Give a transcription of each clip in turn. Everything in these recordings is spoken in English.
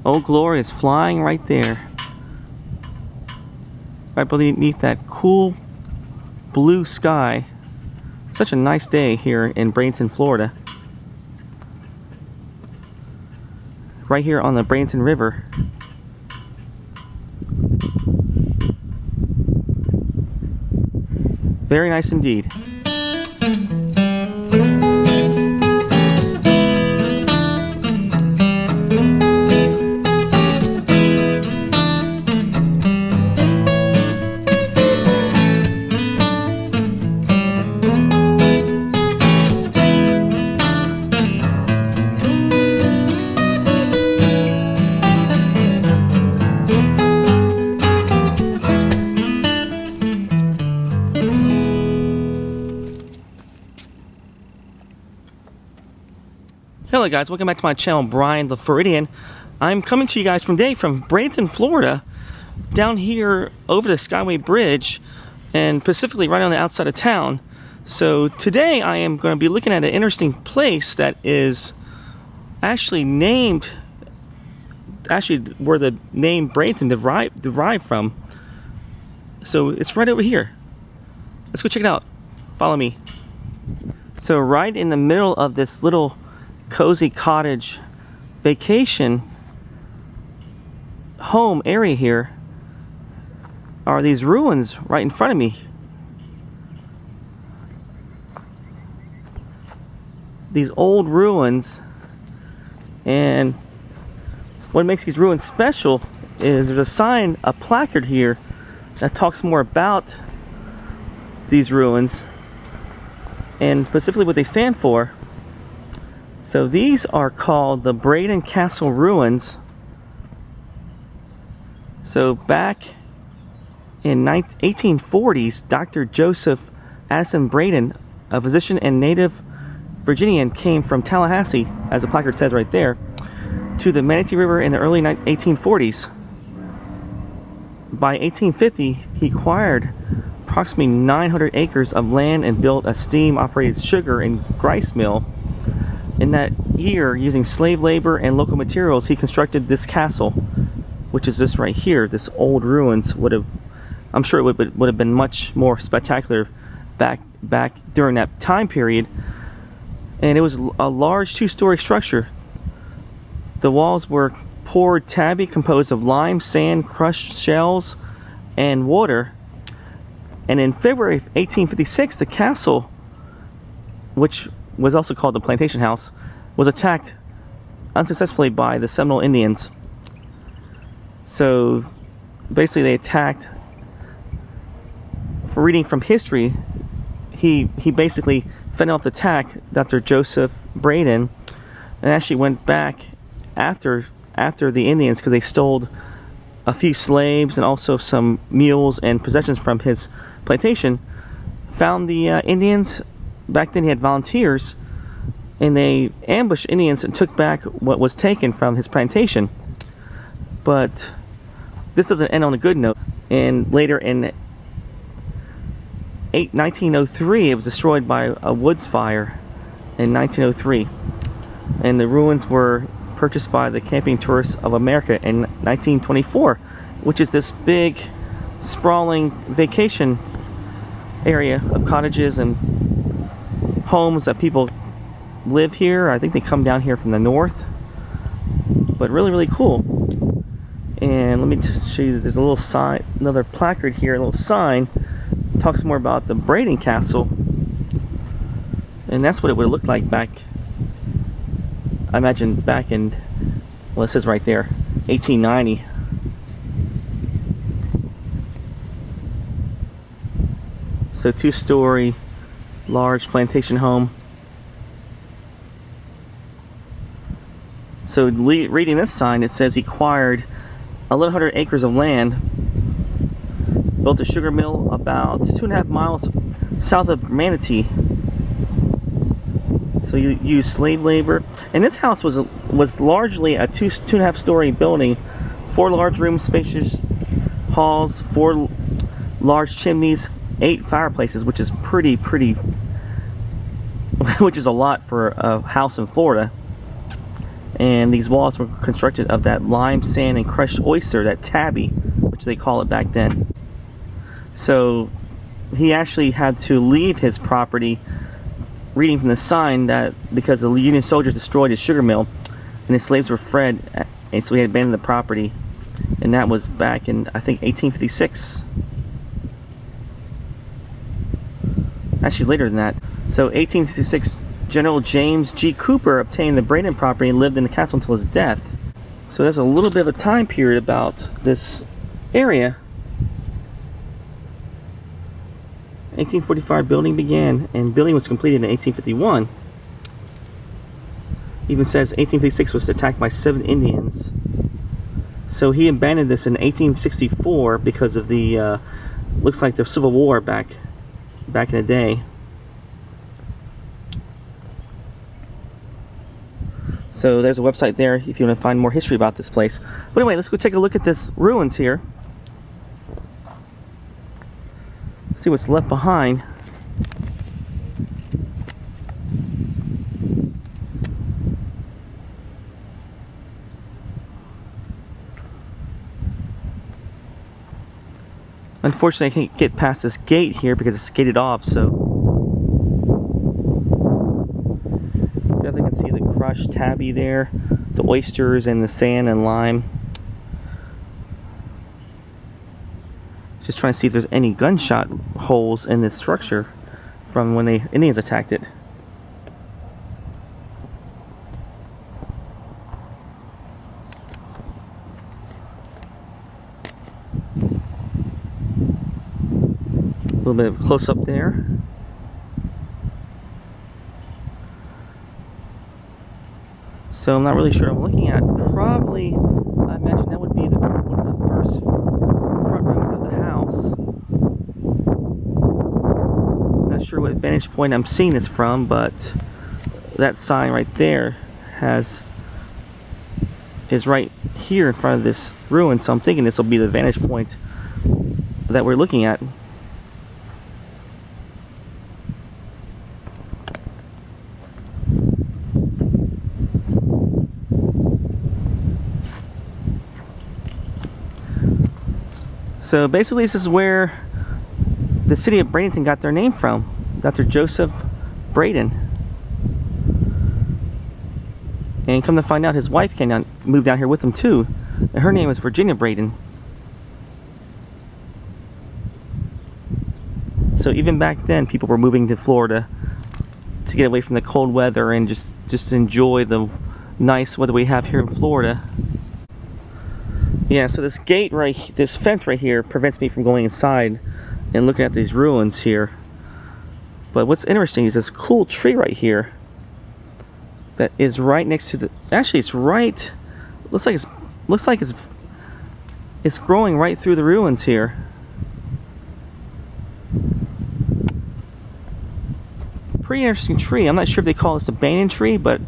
Old Glory is flying right there. Right beneath that cool blue sky. Such a nice day here in Bradenton, Florida. Right here on the Bradenton River. Very nice indeed. Hello guys, welcome back to my channel, Brian the Floridian. I'm coming to you guys from Bradenton, Florida, down here over the Skyway Bridge, and specifically right on the outside of town. So today I am going to be looking at an interesting place that is actually named, where the name Bradenton derived from. So it's right over here. Let's go check it out. Follow me. So right in the middle of this little cozy cottage vacation home area here are these ruins right in front of me. These old ruins, and what makes these ruins special is there's a sign, a placard here that talks more about these ruins and specifically what they stand for. So these are called the Braden Castle Ruins. So back in 1840s, Dr. Joseph Addison Braden, a physician and native Virginian, came from Tallahassee, as the placard says right there, to the Manatee River in the early 1840s. By 1850, he acquired approximately 900 acres of land and built a steam-operated sugar and grist mill. In that year, using slave labor and local materials, he constructed this castle, which is this right here. This old ruins I'm sure it would have been much more spectacular back during that time period. And it was a large two-story structure. The walls were poured tabby composed of lime, sand, crushed shells, and water. And in February of 1856, the castle, which was also called the Plantation House, was attacked unsuccessfully by the Seminole Indians. So basically they attacked, for reading from history, he basically fended off the attack, Dr. Joseph Braden, and actually went back after the Indians because they stole a few slaves and also some mules and possessions from his plantation. Found the Indians. Back then he had volunteers, and they ambushed Indians and took back what was taken from his plantation. But this doesn't end on a good note. And later in 1903, it was destroyed by a woods fire in 1903. And the ruins were purchased by the Camping Tourists of America in 1924, which is this big, sprawling vacation area of cottages and homes that people live here. I think they come down here from the north, but really cool. And let me show you that there's a little sign, another placard here, a little sign, talks more about the Braden Castle, and that's what it would have looked like back, I imagine back in, well, it says right there, 1890. So two-story large plantation home. So reading this sign, it says he acquired 1,100 acres of land, built a sugar mill about 2.5 miles south of Manatee. So you use slave labor, and this house was largely a 2.5 story building, 4 large rooms, spacious halls, 4 large chimneys, 8 fireplaces, which is pretty which is a lot for a house in Florida. And these walls were constructed of that lime, sand, and crushed oyster, that tabby, which they call it back then. So he actually had to leave his property, reading from the sign that because the Union soldiers destroyed his sugar mill and his slaves were freed, and so he had abandoned the property. And that was back in, I think, 1856. Actually later than that. So 1866, General James G. Cooper obtained the Braden property and lived in the castle until his death. So there's a little bit of a time period about this area. 1845 building began, and building was completed in 1851. Even says 1856 was attacked by 7 Indians. So he abandoned this in 1864 because of the looks like the Civil War back in the day. So there's a website there if you want to find more history about this place. But anyway, let's go take a look at this ruins here. See what's left behind. Unfortunately, I can't get past this gate here because it's gated off, so definitely can see the crushed tabby there, the oysters and the sand and lime. Just trying to see if there's any gunshot holes in this structure from when the Indians attacked it. A little bit of close up there. So I'm not really sure what I'm looking at. Probably, I imagine that would be one of the first front rooms of the house. Not sure what vantage point I'm seeing this from, but that sign right there is right here in front of this ruin. So I'm thinking this will be the vantage point that we're looking at. So basically this is where the city of Bradenton got their name from. Dr. Joseph Braden. And come to find out, his wife moved down here with him too. And her name was Virginia Braden. So even back then, people were moving to Florida to get away from the cold weather and just enjoy the nice weather we have here in Florida. Yeah, so this gate this fence right here prevents me from going inside and looking at these ruins here. But what's interesting is this cool tree right here that is right next to the, actually it's right, looks like it's growing right through the ruins here. Pretty interesting tree. I'm not sure if they call this a banyan tree, but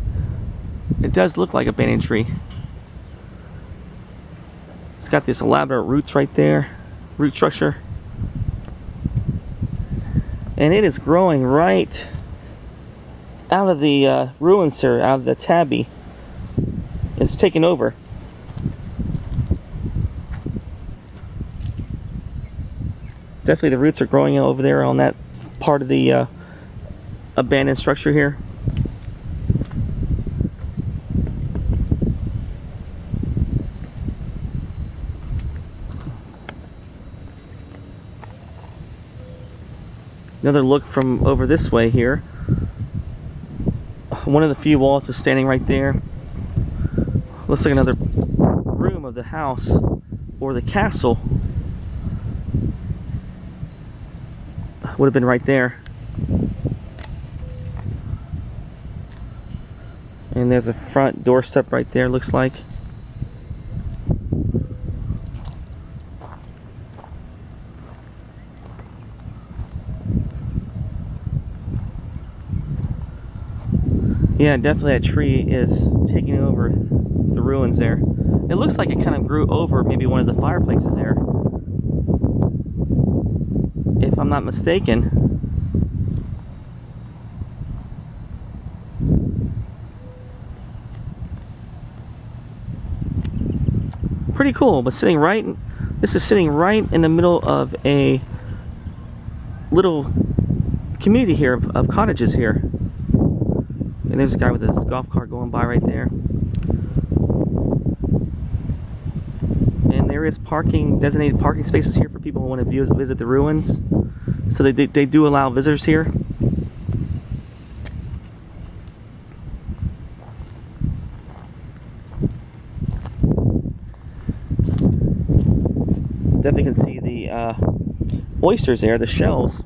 it does look like a banyan tree. It's got this elaborate roots right there, root structure. And it is growing right out of the ruins here, out of the Tabby. It's taken over. Definitely the roots are growing over there on that part of the abandoned structure here. Another look from over this way here. One of the few walls is standing right there. Looks like another room of the house or the castle. Would have been right there. And there's a front doorstep right there, looks like. Yeah, definitely that tree is taking over the ruins there. It looks like it kind of grew over maybe one of the fireplaces there, if I'm not mistaken. pretty cool. But this is sitting right in the middle of a little community here of cottages here. And there's a guy with his golf cart going by right there. And there is designated parking spaces here for people who want to visit the ruins. So they do allow visitors here. Definitely can see the oysters there, the shells,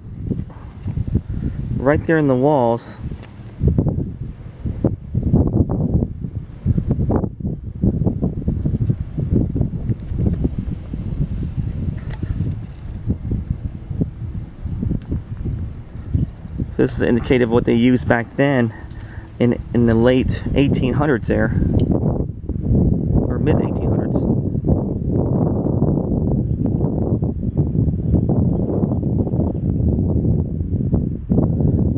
right there in the walls. This is indicative of what they used back then in the late 1800s there, or mid 1800s.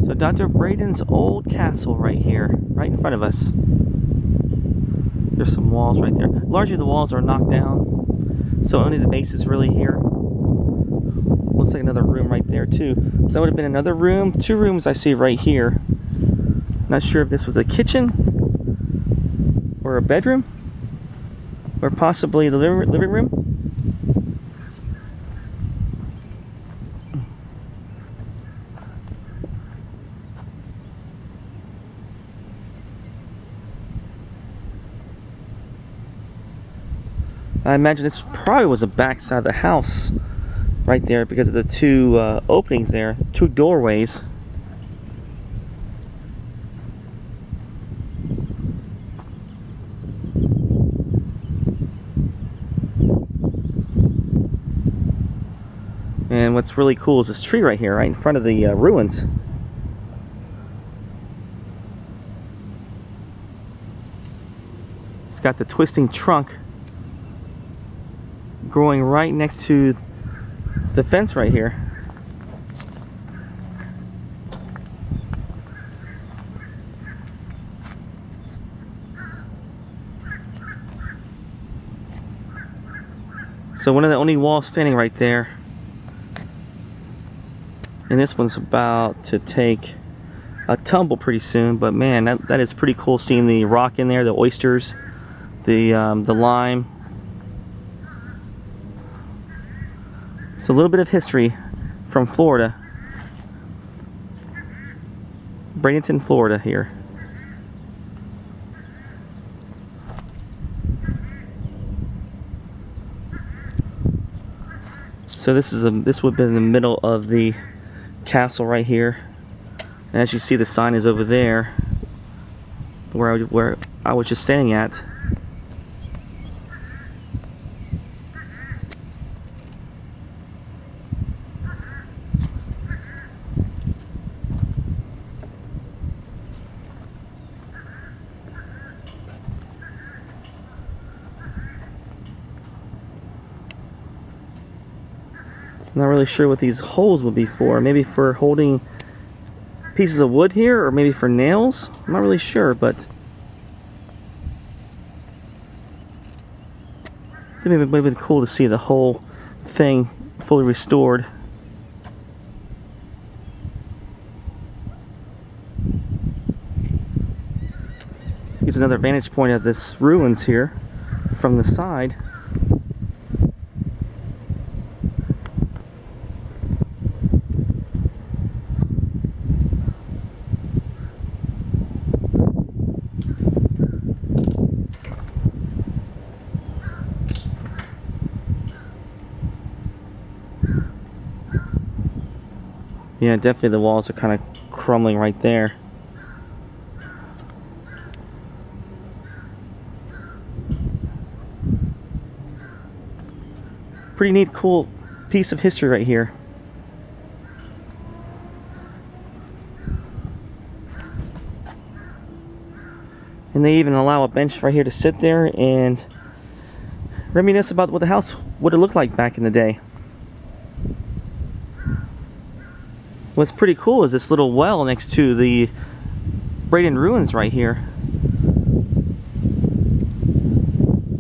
So Dr. Braden's old castle right here, right in front of us. There's some walls right there. Largely the walls are knocked down, so only the base is really here. Looks like another room right there too. So that would have been another room. 2 rooms I see right here. Not sure if this was a kitchen or a bedroom or possibly the living room. I imagine this probably was the back side of the house right there because of the 2 openings there, 2 doorways. And what's really cool is this tree right here, right in front of the ruins. It's got the twisting trunk growing right next to the fence right here. So one of the only walls standing right there. And this one's about to take a tumble pretty soon, but man, that is pretty cool seeing the rock in there, the oysters, the lime. So a little bit of history from Florida. Bradenton, Florida here. So this would have been in the middle of the castle right here. And as you see, the sign is over there where I was just standing at. I'm not really sure what these holes would be for. Maybe for holding pieces of wood here, or maybe for nails. I'm not really sure, but I think it would have been cool to see the whole thing fully restored. Here's another vantage point of this ruins here from the side. Yeah, definitely the walls are kind of crumbling right there. Pretty neat, cool piece of history right here. And they even allow a bench right here to sit there and reminisce about what the house would have looked like back in the day. What's pretty cool is this little well next to the Braden ruins right here.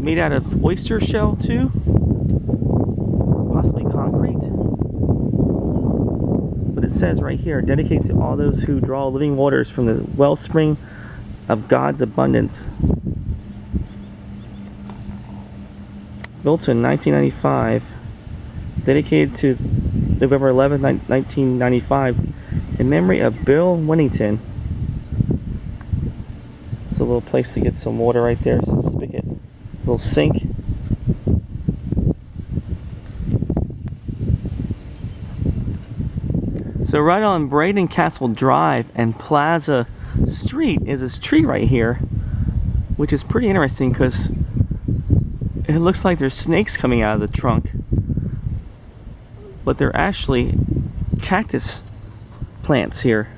made out of oyster shell too, possibly concrete. But it says right here, dedicated to all those who draw living waters from the wellspring of God's abundance. Built in 1995, dedicated to November 11, 1995, in memory of Bill Winnington. It's a little place to get some water right there, some spigot, little sink. So right on Braden Castle Drive and Plaza Street is this tree right here, which is pretty interesting because it looks like there's snakes coming out of the trunk, but they're actually cactus plants here,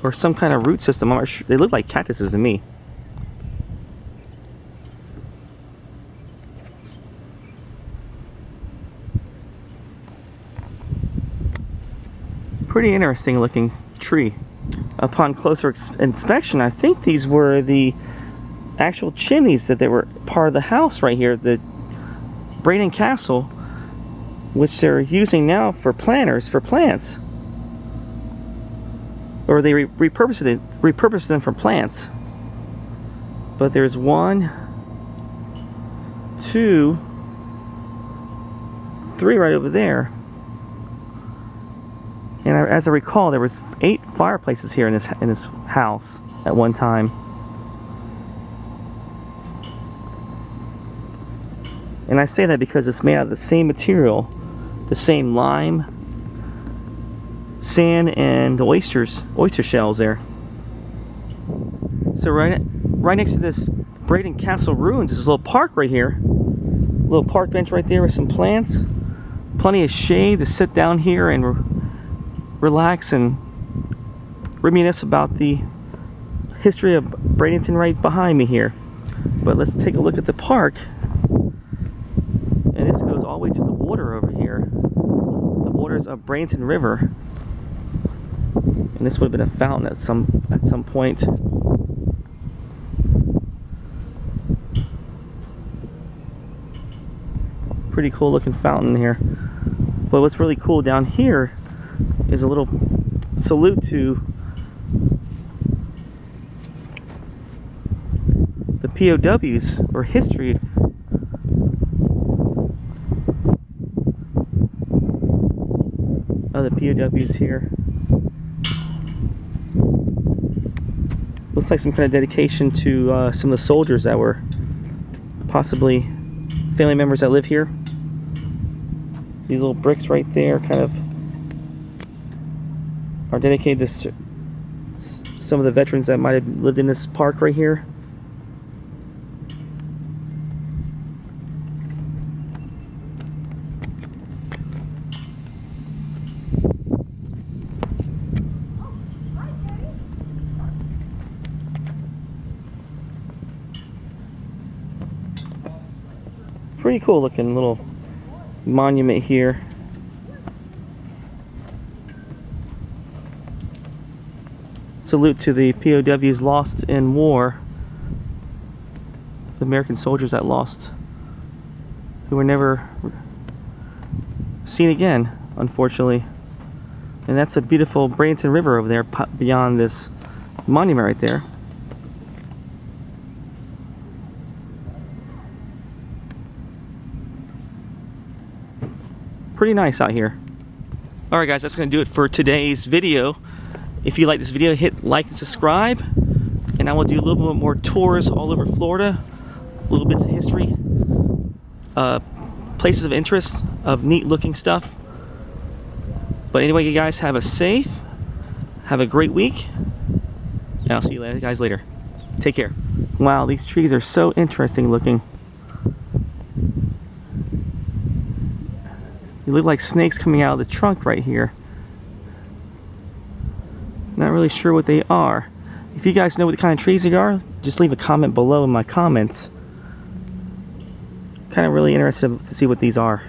or some kind of root system. I'm not sure. They look like cactuses to me. Pretty interesting looking tree. Upon closer inspection, I think these were the actual chimneys that they were part of the house right here, the Braden Castle, which they're using now for planters, for plants. Or they repurposed them for plants. But there's 1, 2, 3 right over there. And as I recall, there was 8 fireplaces here in this house at one time. And I say that because it's made out of the same material, the same lime, sand, and the oyster shells there. So right next to this Braden Castle Ruins is a little park right here. A little park bench right there with some plants. Plenty of shade to sit down here and relax and reminisce about the history of Bradenton right behind me here. But let's take a look at the park. And this goes all the way to the water over here. The waters of Braden River. And this would have been a fountain at some point. Pretty cool looking fountain here. But what's really cool down here is a little salute to the POWs, or history of the POWs here. Looks like some kind of dedication to some of the soldiers that were possibly family members that live here. These little bricks right there kind of are dedicated to some of the veterans that might have lived in this park right here. Pretty cool looking little monument here. Salute to the POWs lost in war, the American soldiers that lost, who were never seen again, unfortunately. And that's the beautiful Bradenton River over there beyond this monument right there. Pretty nice out here. Alright guys, that's going to do it for today's video. If you like this video, hit like and subscribe, and I will do a little bit more tours all over Florida, little bits of history, places of interest, of neat looking stuff. But anyway, you guys have a great week, and I'll see you guys later. Take care. Wow, these trees are so interesting looking. They look like snakes coming out of the trunk right here. Not really sure what they are. If you guys know what kind of trees they are, just leave a comment below in my comments. Kind of really interested to see what these are.